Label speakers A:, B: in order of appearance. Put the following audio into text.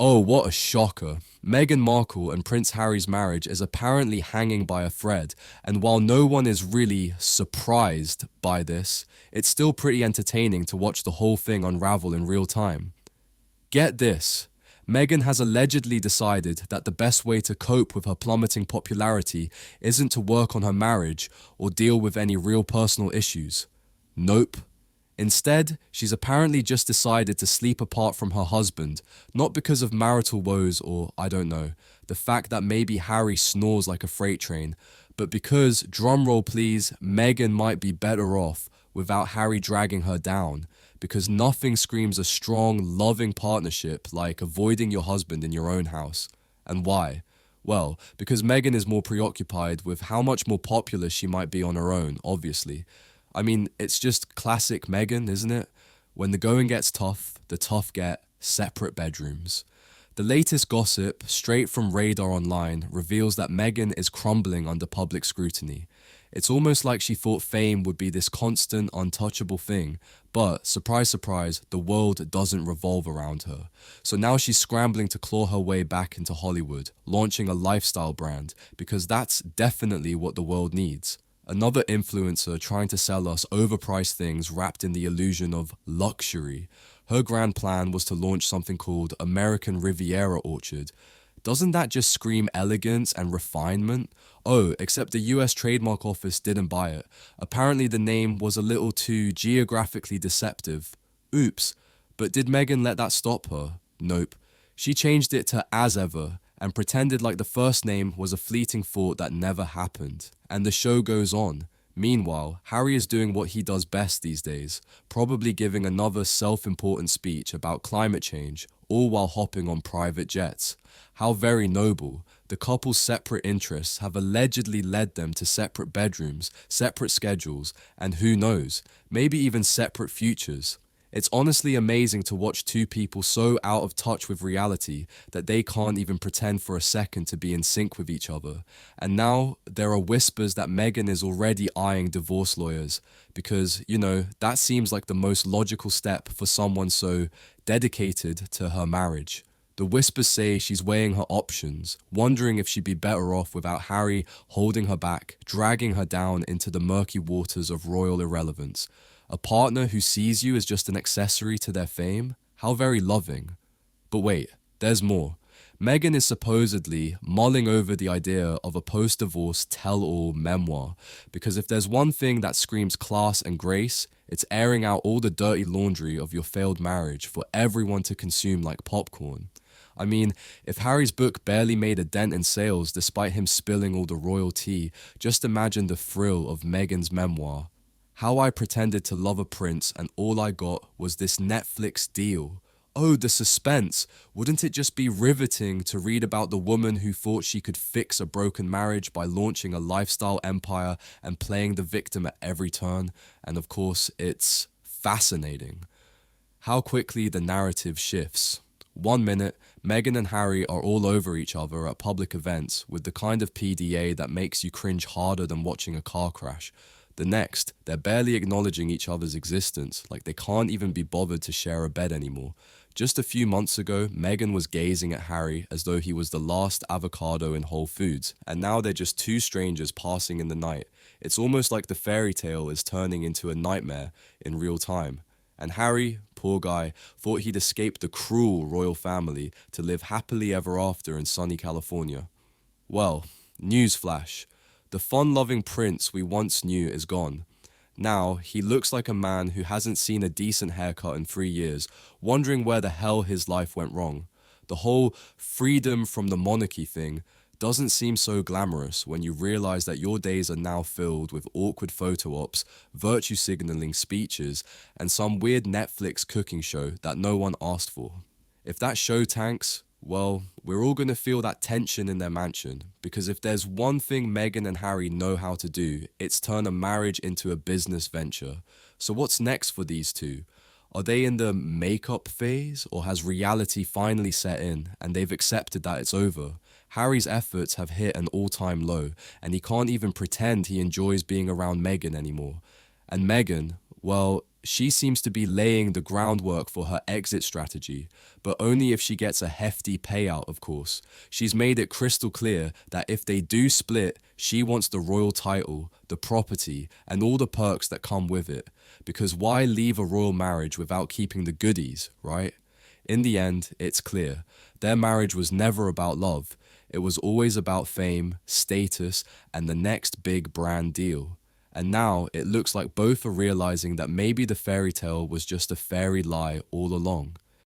A: Oh, what a shocker. Meghan Markle and Prince Harry's marriage is apparently hanging by a thread, and while no one is really surprised by this, it's still pretty entertaining to watch the whole thing unravel in real time. Get this. Meghan has allegedly decided that the best way to cope with her plummeting popularity isn't to work on her marriage or deal with any real personal issues. Nope. Instead, she's apparently just decided to sleep apart from her husband, not because of marital woes or, I don't know, the fact that maybe Harry snores like a freight train, but because, drumroll please, Meghan might be better off without Harry dragging her down, because nothing screams a strong, loving partnership like avoiding your husband in your own house. And why? Well, because Meghan is more preoccupied with how much more popular she might be on her own, obviously. I mean, it's just classic Meghan, isn't it? When the going gets tough, the tough get separate bedrooms. The latest gossip, straight from Radar Online, reveals that Meghan is crumbling under public scrutiny. It's almost like she thought fame would be this constant, untouchable thing, but, surprise, surprise, the world doesn't revolve around her. So now she's scrambling to claw her way back into Hollywood, launching a lifestyle brand, because that's definitely what the world needs. Another influencer trying to sell us overpriced things wrapped in the illusion of luxury. Her grand plan was to launch something called American Riviera Orchard. Doesn't that just scream elegance and refinement? Oh, except the US Trademark Office didn't buy it. Apparently the name was a little too geographically deceptive. Oops. But did Meghan let that stop her? Nope. She changed it to As Ever and pretended like the first name was a fleeting thought that never happened. And the show goes on. Meanwhile, Harry is doing what he does best these days, probably giving another self-important speech about climate change, all while hopping on private jets. How very noble. The couple's separate interests have allegedly led them to separate bedrooms, separate schedules, and who knows, maybe even separate futures. It's honestly amazing to watch two people so out of touch with reality that they can't even pretend for a second to be in sync with each other. And now there are whispers that Meghan is already eyeing divorce lawyers because, that seems like the most logical step for someone so dedicated to her marriage. The whispers say she's weighing her options, wondering if she'd be better off without Harry holding her back, dragging her down into the murky waters of royal irrelevance. A partner who sees you as just an accessory to their fame? How very loving. But wait, there's more. Meghan is supposedly mulling over the idea of a post-divorce tell-all memoir, because if there's one thing that screams class and grace, it's airing out all the dirty laundry of your failed marriage for everyone to consume like popcorn. I mean, if Harry's book barely made a dent in sales despite him spilling all the royal tea, just imagine the thrill of Meghan's memoir. How I Pretended to Love a Prince and All I Got Was This Netflix Deal. Oh, the suspense. Wouldn't it just be riveting to read about the woman who thought she could fix a broken marriage by launching a lifestyle empire and playing the victim at every turn? And of course, it's fascinating. How quickly the narrative shifts. 1 minute, Meghan and Harry are all over each other at public events with the kind of PDA that makes you cringe harder than watching a car crash. The next, they're barely acknowledging each other's existence, like they can't even be bothered to share a bed anymore. Just a few months ago, Meghan was gazing at Harry as though he was the last avocado in Whole Foods, and now they're just two strangers passing in the night. It's almost like the fairy tale is turning into a nightmare in real time. And Harry, poor guy, thought he'd escaped the cruel royal family to live happily ever after in sunny California. Well, newsflash. The fun-loving prince we once knew is gone. Now, he looks like a man who hasn't seen a decent haircut in 3 years, wondering where the hell his life went wrong. The whole freedom from the monarchy thing doesn't seem so glamorous when you realize that your days are now filled with awkward photo ops, virtue signaling speeches, and some weird Netflix cooking show that no one asked for. If that show tanks, well, we're all going to feel that tension in their mansion, because if there's one thing Meghan and Harry know how to do, it's turn a marriage into a business venture. So what's next for these two? Are they in the makeup phase, or has reality finally set in and they've accepted that it's over? Harry's efforts have hit an all-time low, and he can't even pretend he enjoys being around Meghan anymore. And Meghan, well, she seems to be laying the groundwork for her exit strategy, but only if she gets a hefty payout, of course. She's made it crystal clear that if they do split, she wants the royal title, the property, and all the perks that come with it. Because why leave a royal marriage without keeping the goodies, right? In the end, it's clear. Their marriage was never about love. It was always about fame, status, and the next big brand deal. And now it looks like both are realizing that maybe the fairy tale was just a fairy lie all along.